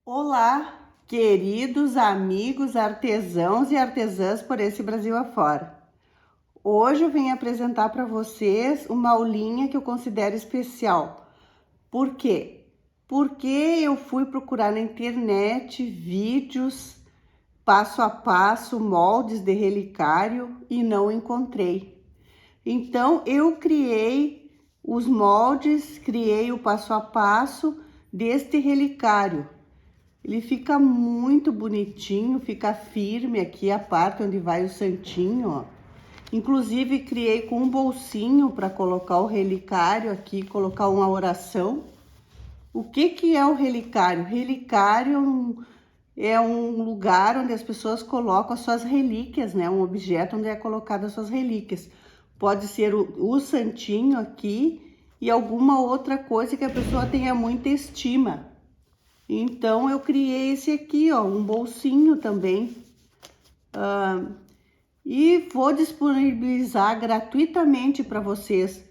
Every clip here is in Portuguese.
Olá, queridos amigos artesãos e artesãs por esse Brasil afora. Hoje eu venho apresentar para vocês uma aulinha que eu considero especial. Por quê? Porque eu fui procurar na internet vídeos passo a passo, moldes de relicário e não encontrei. Então eu criei os moldes, criei o passo a passo deste relicário. Ele fica muito bonitinho, fica firme aqui a parte onde vai o santinho, ó. Inclusive criei com um bolsinho para colocar o relicário aqui, colocar uma oração. O que é o relicário? Relicário é um lugar onde as pessoas colocam as suas relíquias, né? Um objeto onde é colocado as suas relíquias. Pode ser o santinho aqui e alguma outra coisa que a pessoa tenha muita estima. Então, eu criei esse aqui, ó, um bolsinho também. E vou disponibilizar gratuitamente para vocês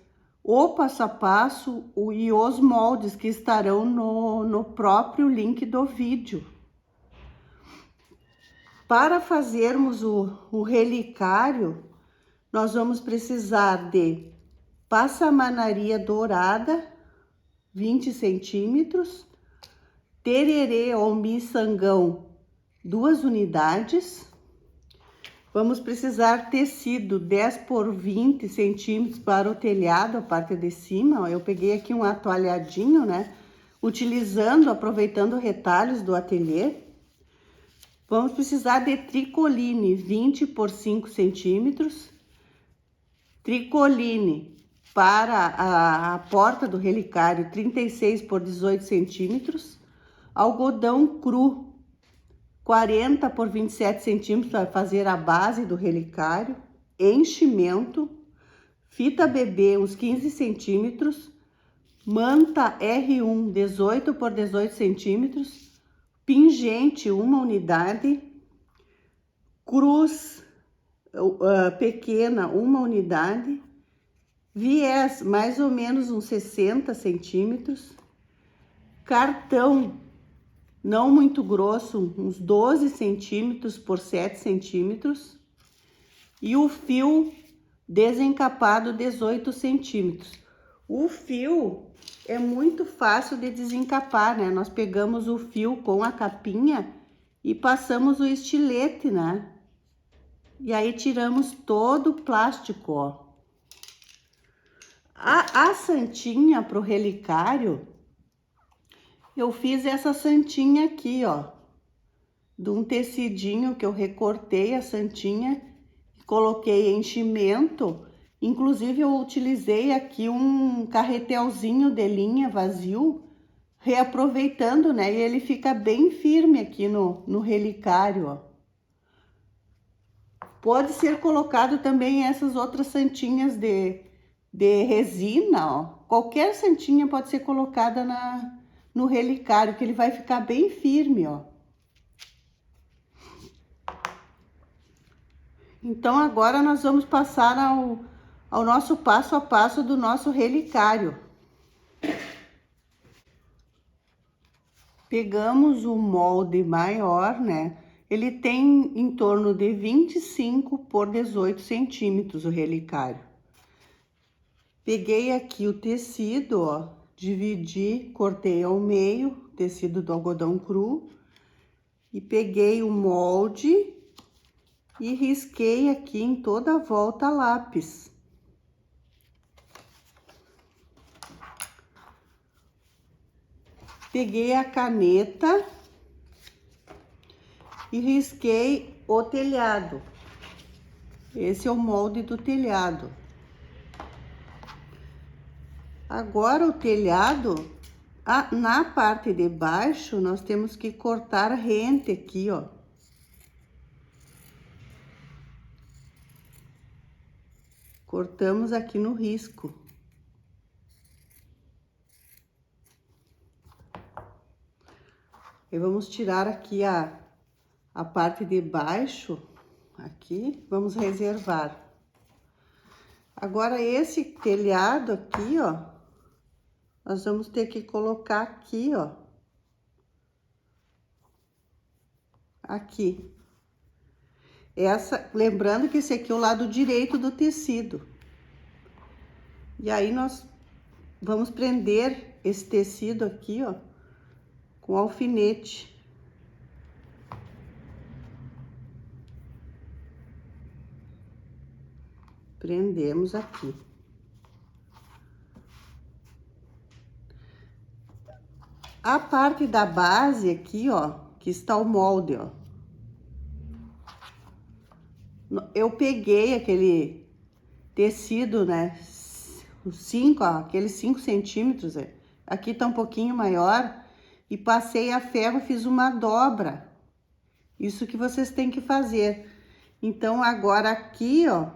o passo a passo e os moldes que estarão no próprio link do vídeo. Para fazermos o relicário, nós vamos precisar de passamanaria dourada, 20 centímetros, tererê ou miçangão, 2 unidades. Vamos precisar tecido 10 por 20 centímetros para o telhado, a parte de cima. Ó, eu peguei aqui um atoalhadinho, né? Aproveitando retalhos do ateliê. Vamos precisar de tricoline 20 por 5 centímetros. Tricoline para a porta do relicário 36 por 18 centímetros. Algodão cru 40 por 27 centímetros para fazer a base do relicário, enchimento, fita bebê uns 15 centímetros, manta R1 18 por 18 centímetros, pingente 1 unidade, cruz pequena 1 unidade, viés mais ou menos uns 60 centímetros, cartão não muito grosso, uns 12 centímetros por 7 centímetros. E o fio desencapado, 18 centímetros. O fio é muito fácil de desencapar, né? Nós pegamos o fio com a capinha e passamos o estilete, né? E aí tiramos todo o plástico, ó. A santinha pro relicário, eu fiz essa santinha aqui, ó, de um tecidinho que eu recortei a santinha, coloquei enchimento. Inclusive eu utilizei aqui um carretelzinho de linha vazio, reaproveitando, né? E ele fica bem firme aqui no relicário, ó. Pode ser colocado também essas outras santinhas de resina, ó. Qualquer santinha pode ser colocada no relicário, que ele vai ficar bem firme, ó. Então, agora nós vamos passar ao nosso passo a passo do nosso relicário. Pegamos o molde maior, né? Ele tem em torno de 25 por 18 centímetros o relicário. Peguei aqui o tecido, ó, dividi, cortei ao meio, tecido do algodão cru, e peguei o molde e risquei aqui em toda a volta lápis. Peguei a caneta e risquei o telhado. Esse é o molde do telhado. Agora o telhado, na parte de baixo, nós temos que cortar rente aqui, ó. Cortamos aqui no risco. E vamos tirar aqui a parte de baixo, aqui, vamos reservar. Agora, esse telhado aqui, ó, nós vamos ter que colocar aqui, ó, aqui. Lembrando que esse aqui é o lado direito do tecido. E aí nós vamos prender esse tecido aqui, ó, com alfinete. Prendemos aqui. A parte da base aqui, ó, que está o molde, ó. Eu peguei aquele tecido, né, aqueles 5 centímetros, aqui tá um pouquinho maior, e passei a ferro, fiz uma dobra. Isso que vocês têm que fazer. Então, agora aqui, ó,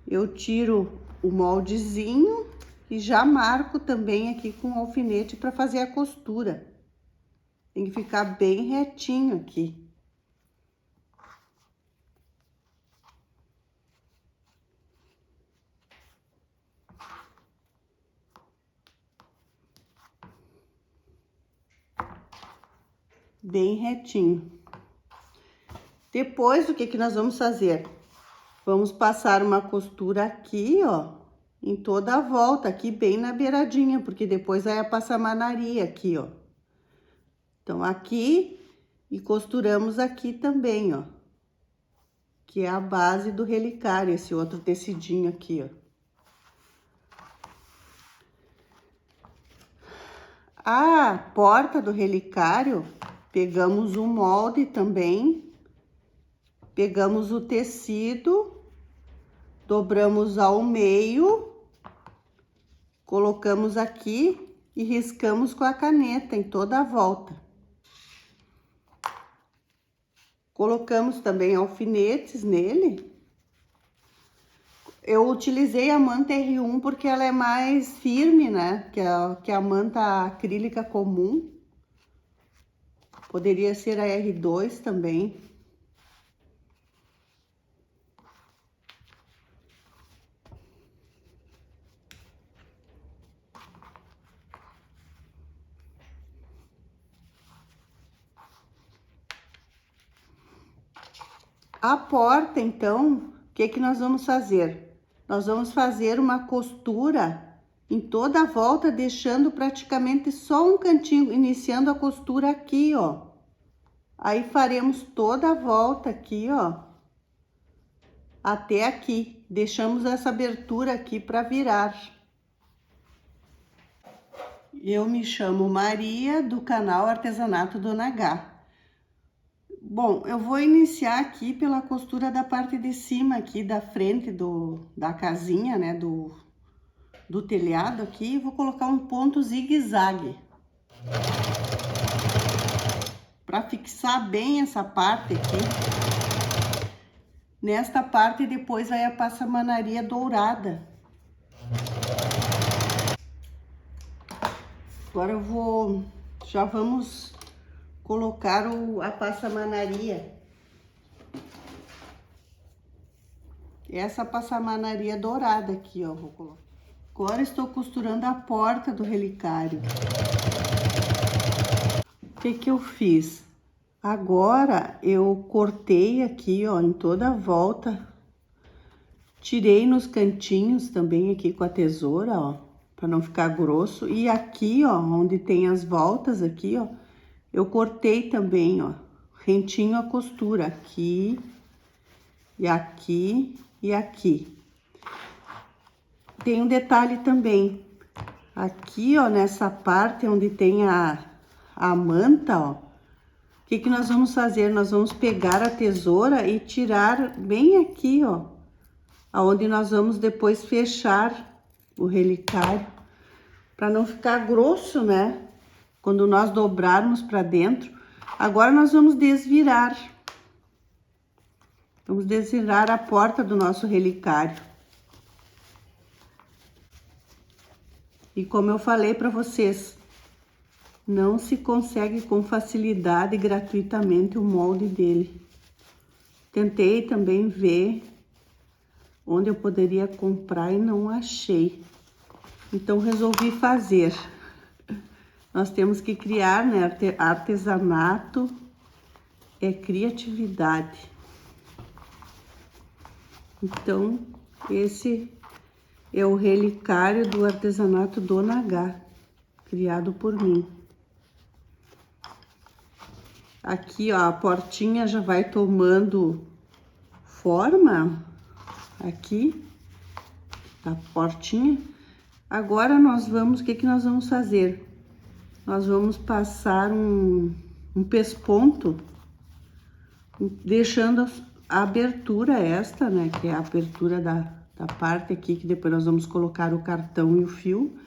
eu tiro o moldezinho e já marco também aqui com o alfinete para fazer a costura. Tem que ficar bem retinho aqui. Bem retinho. Depois, o que que nós vamos fazer? Vamos passar uma costura aqui, ó, em toda a volta, aqui bem na beiradinha, porque depois vai a passamanaria aqui, ó. Então, aqui, e costuramos aqui também, ó, que é a base do relicário, esse outro tecidinho aqui, ó. A porta do relicário, pegamos o molde também, pegamos o tecido, dobramos ao meio, colocamos aqui e riscamos com a caneta em toda a volta. Colocamos também alfinetes nele. Eu utilizei a manta R1 porque ela é mais firme, né, que a manta acrílica comum. Poderia ser a R2 também. A porta, então, o que que nós vamos fazer? Nós vamos fazer uma costura em toda a volta, deixando praticamente só um cantinho, iniciando a costura aqui, ó. Aí faremos toda a volta aqui, ó, até aqui. Deixamos essa abertura aqui para virar. Eu me chamo Maria, do canal Artesanato Dona H. Bom, eu vou iniciar aqui pela costura da parte de cima aqui, da frente da casinha, né, do telhado aqui. Vou colocar um ponto zigue-zague para fixar bem essa parte aqui. Nesta parte depois vai a passamanaria dourada. Agora já vamos colocar a passamanaria. Essa passamanaria dourada aqui, ó, vou colocar. Agora estou costurando a porta do relicário. O que que eu fiz? Agora eu cortei aqui, ó, em toda a volta. Tirei nos cantinhos também aqui com a tesoura, ó, para não ficar grosso. E aqui, ó, onde tem as voltas aqui, ó, eu cortei também, ó, rentinho a costura aqui, e aqui, e aqui. Tem um detalhe também, aqui, ó, nessa parte onde tem a manta, ó, o que que nós vamos fazer? Nós vamos pegar a tesoura e tirar bem aqui, ó, aonde nós vamos depois fechar o relicário, para não ficar grosso, né? Quando nós dobrarmos para dentro. Agora nós vamos desvirar. Vamos desvirar a porta do nosso relicário. E como eu falei para vocês, não se consegue com facilidade e gratuitamente o molde dele. Tentei também ver onde eu poderia comprar e não achei. Então resolvi fazer. Nós temos que criar, né, artesanato é criatividade. Então, esse é o relicário do artesanato Dona H, criado por mim. Aqui, ó, a portinha já vai tomando forma, aqui, a portinha. Agora nós vamos, o que que nós vamos fazer? Nós vamos passar um pesponto, deixando a abertura esta, né, que é a abertura da parte aqui, que depois nós vamos colocar o cartão e o fio.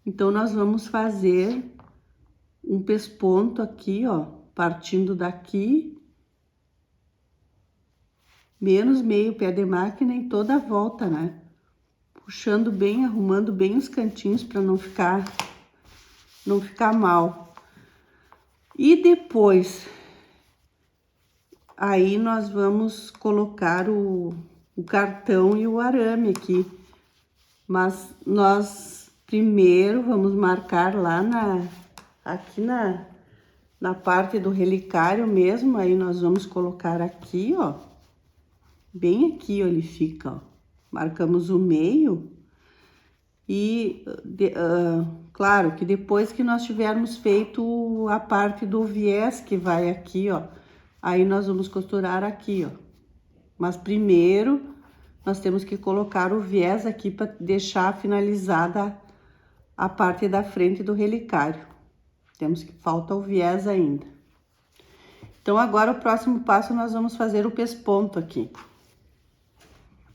Então, nós vamos fazer um pesponto aqui, ó, partindo daqui, menos meio pé de máquina em toda a volta, né? Puxando bem, arrumando bem os cantinhos para não ficar mal. E depois, aí nós vamos colocar o cartão e o arame aqui. Mas nós primeiro vamos marcar lá aqui na parte do relicário mesmo. Aí nós vamos colocar aqui, ó. Bem aqui, ó, ele fica, ó. Marcamos o meio. E, claro, que depois que nós tivermos feito a parte do viés que vai aqui, ó. Aí nós vamos costurar aqui, ó. Mas primeiro, nós temos que colocar o viés aqui para deixar finalizada a parte da frente do relicário. Falta o viés ainda. Então, agora o próximo passo nós vamos fazer o pesponto aqui.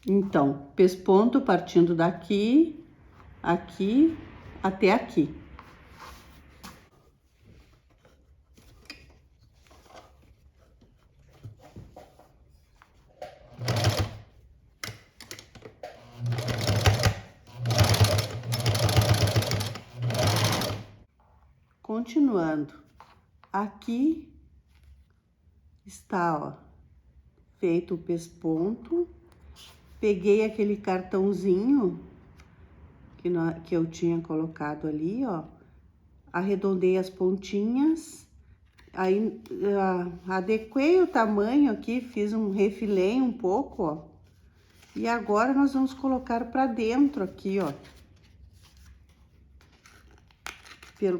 Então, pesponto partindo daqui, aqui, até aqui. Continuando, aqui está, ó, feito o pesponto. Peguei aquele cartãozinho que eu tinha colocado ali, ó, arredondei as pontinhas, aí adequei o tamanho aqui, fiz refilei um pouco, ó, e agora nós vamos colocar para dentro aqui, ó,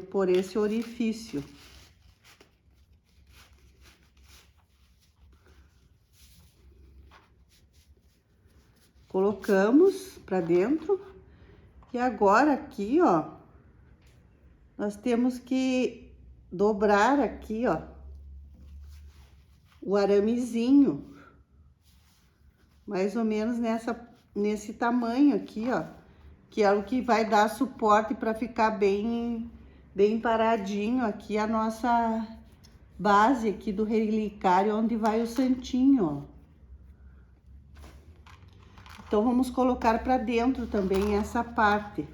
por esse orifício. Colocamos para dentro. E agora aqui, ó, nós temos que dobrar aqui, ó, o aramezinho, mais ou menos nesse tamanho aqui, ó, que é o que vai dar suporte para ficar bem paradinho aqui a nossa base aqui do relicário, onde vai o santinho, ó. Então, vamos colocar para dentro também essa parte.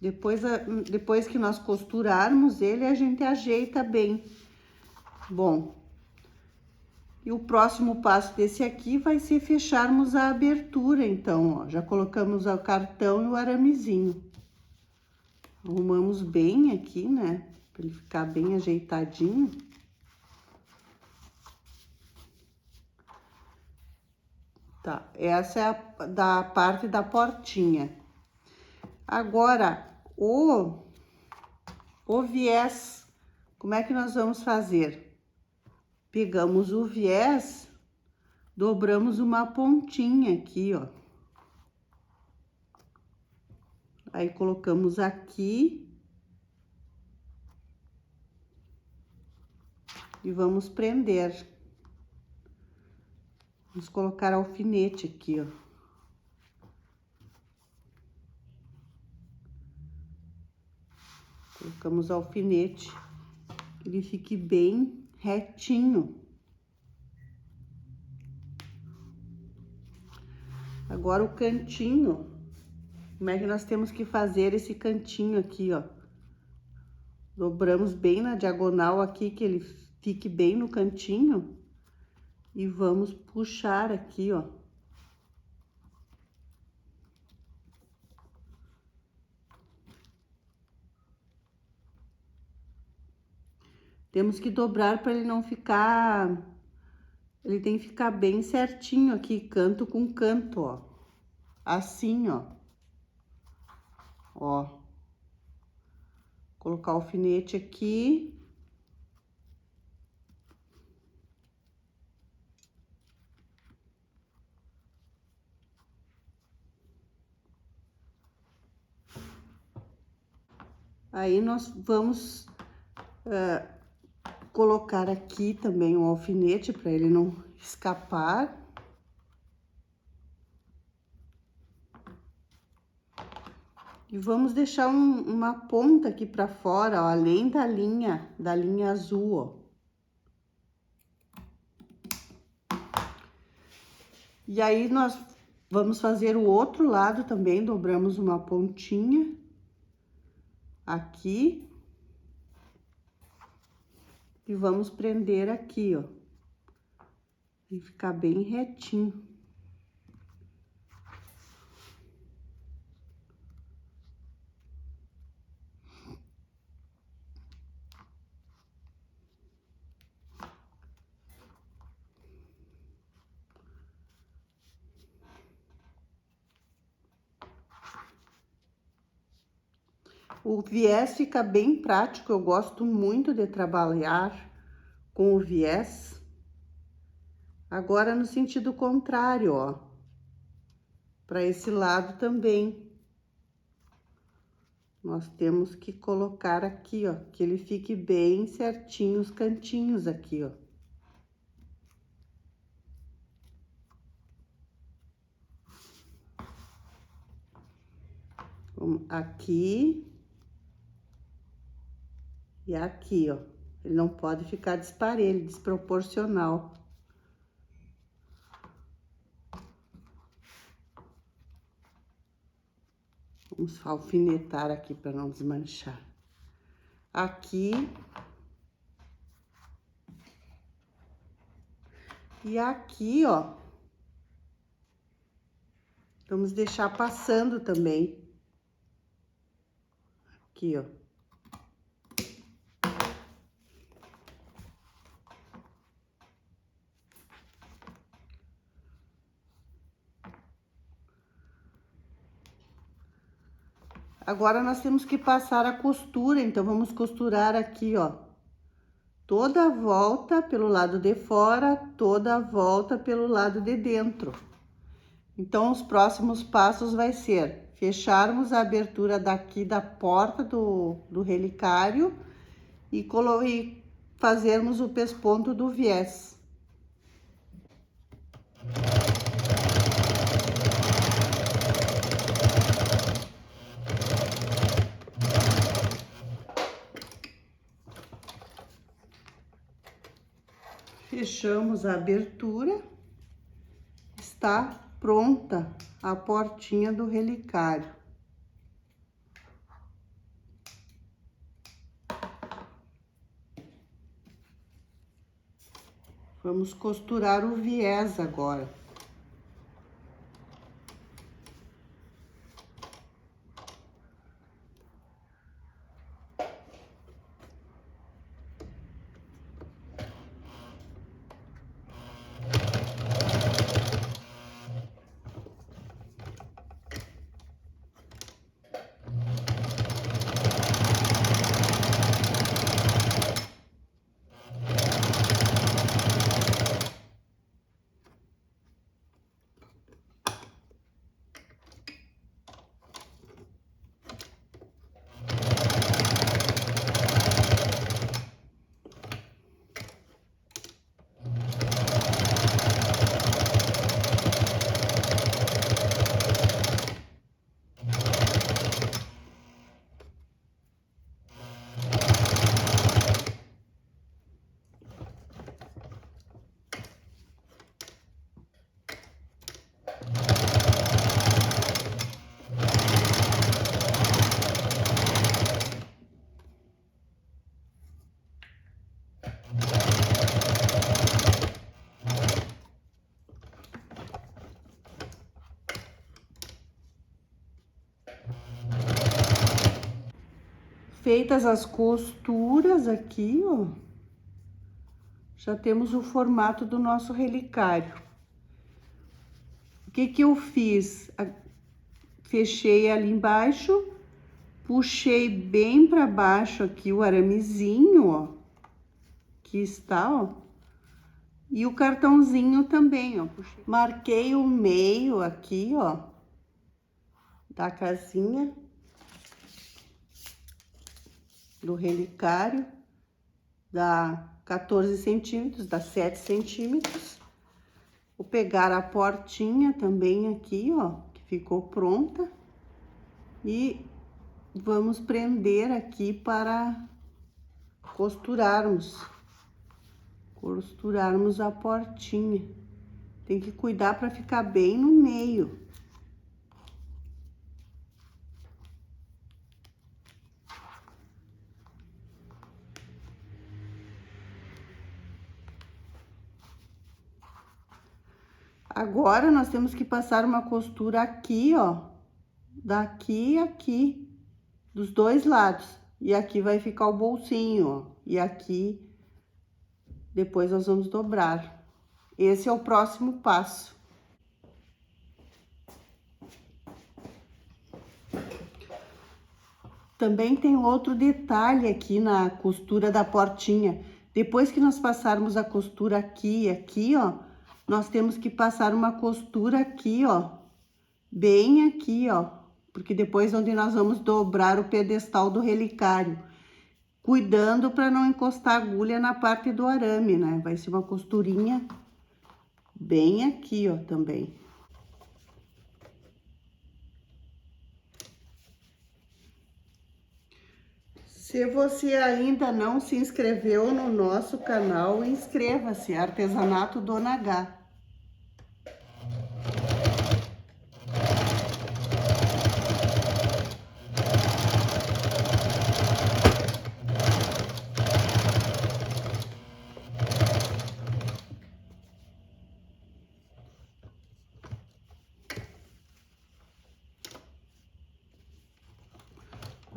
Depois que nós costurarmos ele, a gente ajeita bem. Bom, e o próximo passo desse aqui vai ser fecharmos a abertura, então, ó. Já colocamos o cartão e o aramezinho. Arrumamos bem aqui, né? Pra ele ficar bem ajeitadinho. Tá, essa é da parte da portinha. Agora, o viés, como é que nós vamos fazer? Pegamos o viés, dobramos uma pontinha aqui, ó. Aí, colocamos aqui. E vamos prender. Vamos colocar alfinete aqui, ó. Colocamos alfinete, que ele fique bem retinho. Agora o cantinho, como é que nós temos que fazer esse cantinho aqui, ó? Dobramos bem na diagonal aqui, que ele fique bem no cantinho. E vamos puxar aqui, ó. Temos que dobrar para ele não ficar... Ele tem que ficar bem certinho aqui, canto com canto, ó. Assim, ó. Ó. Colocar o alfinete aqui. Aí, nós vamos colocar aqui também um alfinete para ele não escapar. E vamos deixar uma ponta aqui para fora, ó, além da linha azul, ó. E aí, nós vamos fazer o outro lado também, dobramos uma pontinha aqui. E vamos prender aqui, ó. E ficar bem retinho. O viés fica bem prático, eu gosto muito de trabalhar com o viés. Agora, no sentido contrário, ó. Para esse lado também. Nós temos que colocar aqui, ó, que ele fique bem certinho os cantinhos aqui, ó. Aqui. E aqui, ó. Ele não pode ficar desparelho, desproporcional. Vamos alfinetar aqui para não desmanchar. Aqui. E aqui, ó. Vamos deixar passando também. Aqui, ó. Agora, nós temos que passar a costura, então, vamos costurar aqui, ó. Toda a volta pelo lado de fora, toda a volta pelo lado de dentro. Então, os próximos passos vai ser fecharmos a abertura daqui da porta do relicário e fazermos o pesponto do viés. Fechamos a abertura, está pronta a portinha do relicário. Vamos costurar o viés agora. Feitas as costuras aqui, ó, já temos o formato do nosso relicário. O que que eu fiz? Fechei ali embaixo, puxei bem para baixo aqui o aramezinho, ó, que está, ó, e o cartãozinho também, ó. Puxei. Marquei o meio aqui, ó, da casinha do relicário, dá 14 centímetros, dá 7 centímetros. Vou pegar a portinha também aqui, ó, que ficou pronta, e vamos prender aqui para costurarmos a portinha. Tem que cuidar para ficar bem no meio. Agora, nós temos que passar uma costura aqui, ó, daqui e aqui, dos dois lados. E aqui vai ficar o bolsinho, ó, e aqui, depois nós vamos dobrar. Esse é o próximo passo. Também tem outro detalhe aqui na costura da portinha. Depois que nós passarmos a costura aqui e aqui, ó, nós temos que passar uma costura aqui, ó, bem aqui, ó, porque depois onde nós vamos dobrar o pedestal do relicário, cuidando para não encostar a agulha na parte do arame, né? Vai ser uma costurinha bem aqui, ó, também. Se você ainda não se inscreveu no nosso canal, inscreva-se, Artesanato Dona H.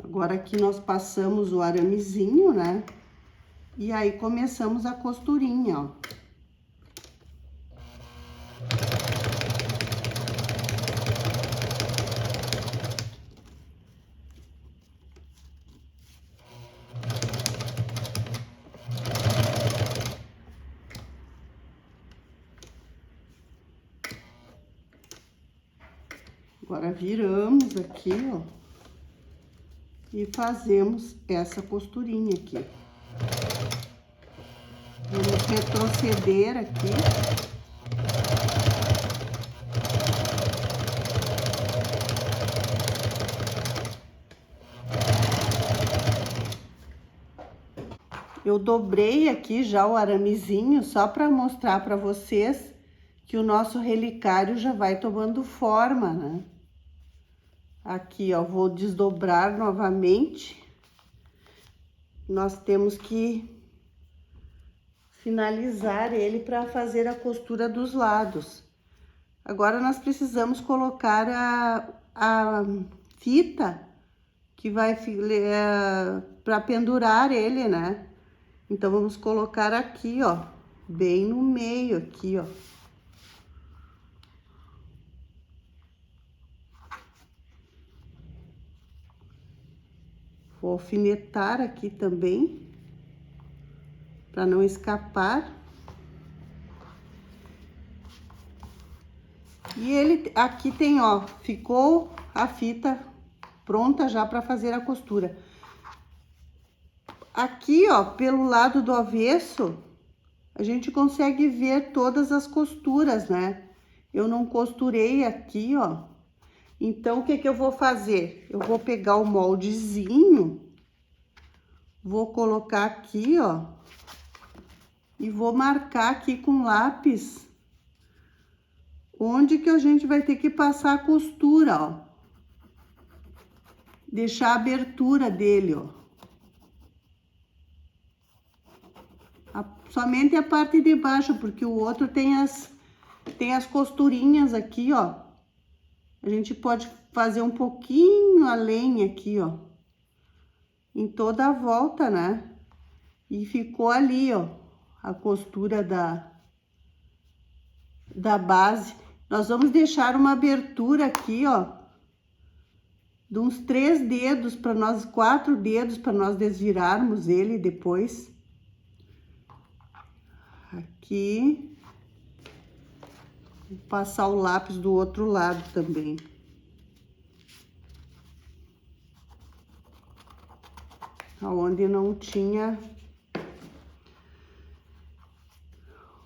Agora aqui nós passamos o aramezinho, né? E aí começamos a costurinha, ó. Agora viramos aqui, ó, e fazemos essa costurinha aqui. Vamos retroceder aqui. Eu dobrei aqui já o aramezinho, só para mostrar para vocês que o nosso relicário já vai tomando forma, né? Aqui, ó, vou desdobrar novamente. Nós temos que finalizar ele para fazer a costura dos lados. Agora, nós precisamos colocar a fita que vai para pendurar ele, né? Então, vamos colocar aqui, ó, bem no meio aqui, ó. Vou alfinetar aqui também, para não escapar. E ele aqui tem, ó, ficou a fita pronta já para fazer a costura. Aqui, ó, pelo lado do avesso, a gente consegue ver todas as costuras, né? Eu não costurei aqui, ó. Então, o que que eu vou fazer? Eu vou pegar o moldezinho, vou colocar aqui, ó, e vou marcar aqui com lápis onde que a gente vai ter que passar a costura, ó. Deixar a abertura dele, ó. Somente a parte de baixo, porque o outro tem as costurinhas aqui, ó. A gente pode fazer um pouquinho além aqui, ó, em toda a volta, né? E ficou ali, ó, a costura da base. Nós vamos deixar uma abertura aqui, ó, de uns 3 dedos para nós, 4 dedos para nós desvirarmos ele depois. Aqui. Vou passar o lápis do outro lado também. Aonde não tinha.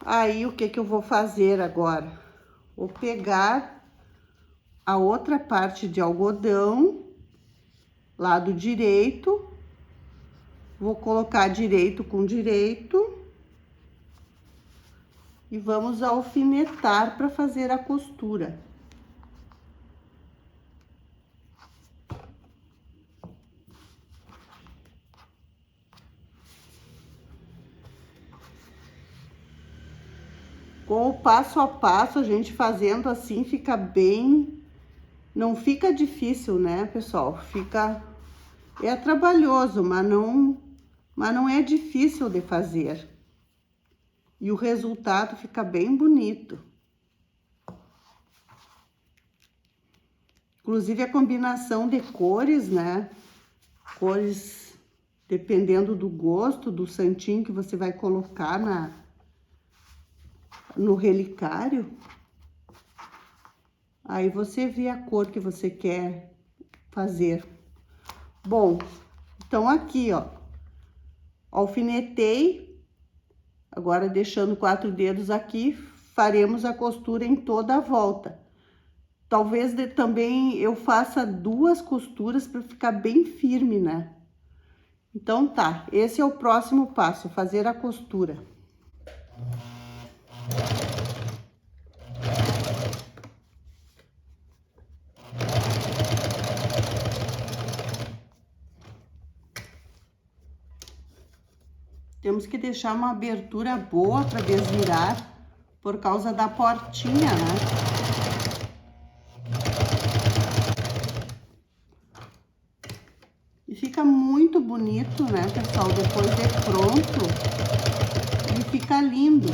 Aí, o que eu vou fazer agora? Vou pegar a outra parte de algodão, lado direito, vou colocar direito com direito e vamos alfinetar para fazer a costura. Com o passo a passo, a gente fazendo assim, fica bem... Não fica difícil, né, pessoal? É trabalhoso, mas não é difícil de fazer. E o resultado fica bem bonito. Inclusive, a combinação de cores, né? Cores, dependendo do gosto, do santinho que você vai colocar no relicário. Aí você vê a cor que você quer fazer. Bom, então aqui, ó, alfinetei, agora deixando 4 dedos aqui, faremos a costura em toda a volta. Talvez também eu faça 2 costuras para ficar bem firme, né? Então tá, esse é o próximo passo, fazer a costura. Temos que deixar uma abertura boa para desvirar, por causa da portinha, né? E fica muito bonito, né, pessoal? Depois de pronto, ele fica lindo.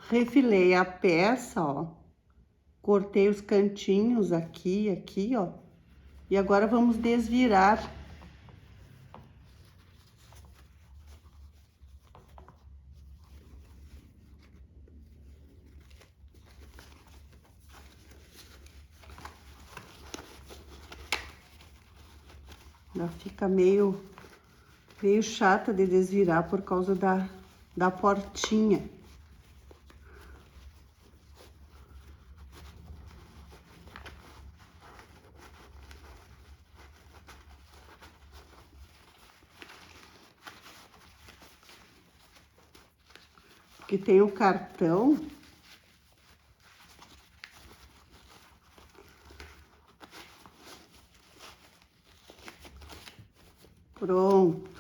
Refilei a peça, ó. Cortei os cantinhos aqui, ó. E agora vamos desvirar. Ela fica meio chata de desvirar por causa da portinha. Que tem o cartão. Pronto.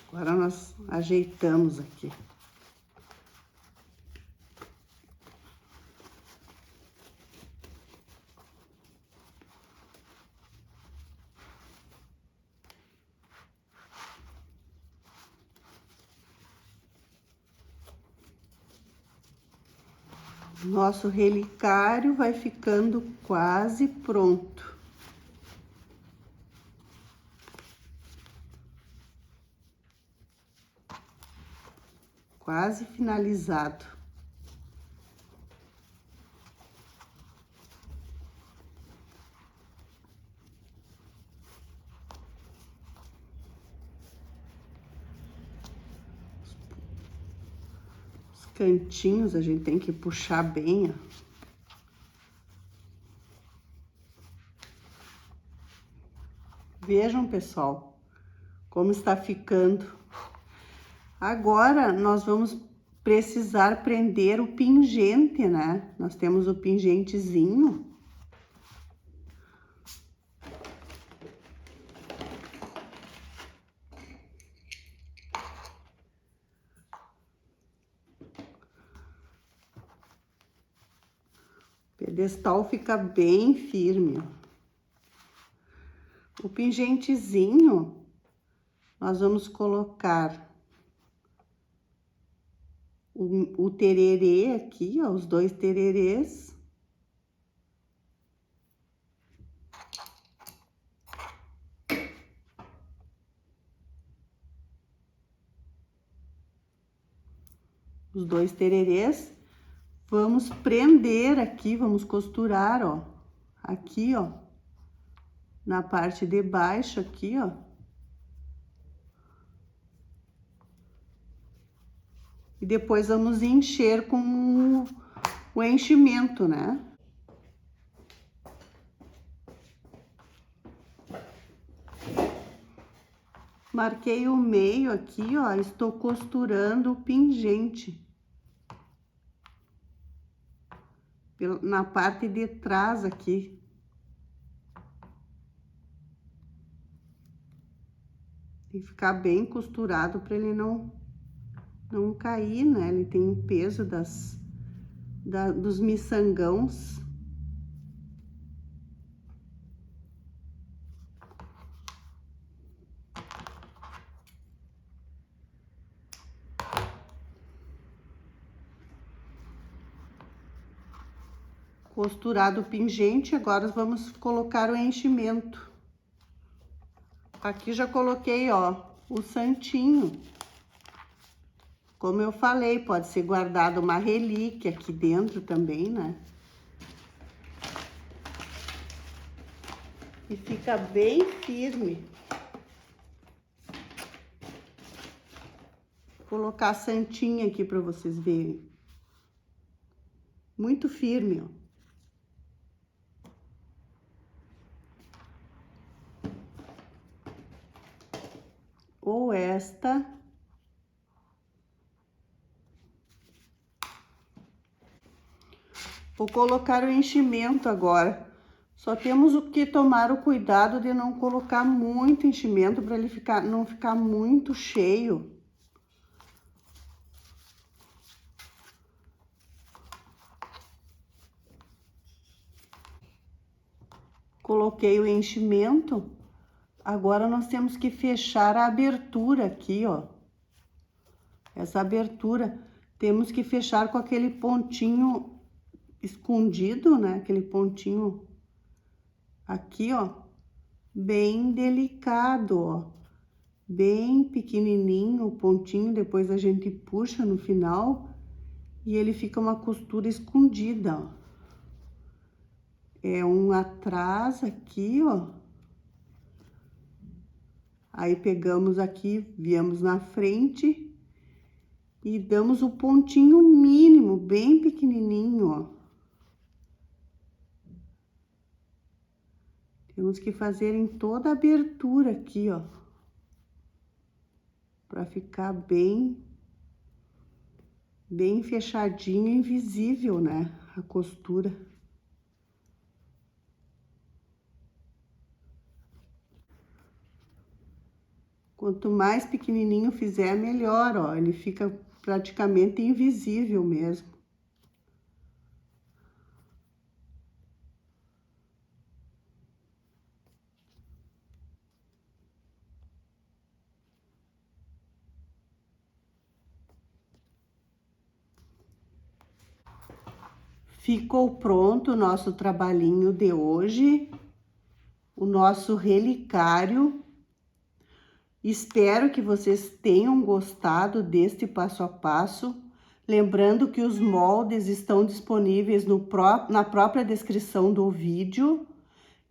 Agora nós ajeitamos aqui. Nosso relicário vai ficando quase pronto. Quase finalizado. Os cantinhos a gente tem que puxar bem, ó. Vejam, pessoal, como está ficando. Agora, nós vamos precisar prender o pingente, né? Nós temos o pingentezinho. O pedestal fica bem firme, ó. O pingentezinho, nós vamos colocar o tererê aqui, ó, os 2 tererês. Os 2 tererês. Vamos prender aqui, vamos costurar, ó, aqui, ó, na parte de baixo aqui, ó. E depois vamos encher com o enchimento, né? Marquei o meio aqui, ó, estou costurando o pingente na parte de trás aqui. Tem que ficar bem costurado para ele não cair, né? Ele tem o peso dos miçangãos. Costurado o pingente, agora vamos colocar o enchimento. Aqui já coloquei, ó, o santinho. Como eu falei, pode ser guardado uma relíquia aqui dentro também, né? E fica bem firme. Vou colocar a santinha aqui para vocês verem. Muito firme, ó. Ou esta. Vou colocar o enchimento agora. Só temos o que tomar o cuidado de não colocar muito enchimento para ele não ficar muito cheio. Coloquei o enchimento. Agora nós temos que fechar a abertura aqui, ó. Essa abertura temos que fechar com aquele pontinho escondido, né? Aquele pontinho aqui, ó, bem delicado, ó. Bem pequenininho o pontinho, depois a gente puxa no final e ele fica uma costura escondida, ó. É um atrás aqui, ó. Aí pegamos aqui, viemos na frente e damos o pontinho mínimo, bem pequenininho, ó. Temos que fazer em toda a abertura aqui, ó. Pra ficar bem fechadinho e invisível, né? A costura. Quanto mais pequenininho fizer, melhor, ó. Ele fica praticamente invisível mesmo. Ficou pronto o nosso trabalhinho de hoje, o nosso relicário. Espero que vocês tenham gostado deste passo a passo. Lembrando que os moldes estão disponíveis na própria descrição do vídeo.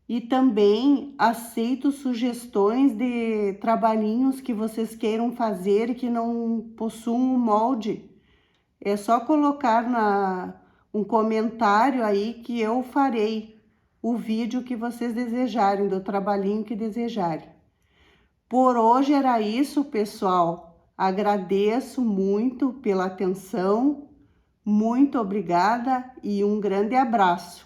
E também aceito sugestões de trabalhinhos que vocês queiram fazer e que não possuam um molde. É só colocar um comentário aí que eu farei o vídeo que vocês desejarem, do trabalhinho que desejarem. Por hoje era isso, pessoal. Agradeço muito pela atenção, muito obrigada e um grande abraço.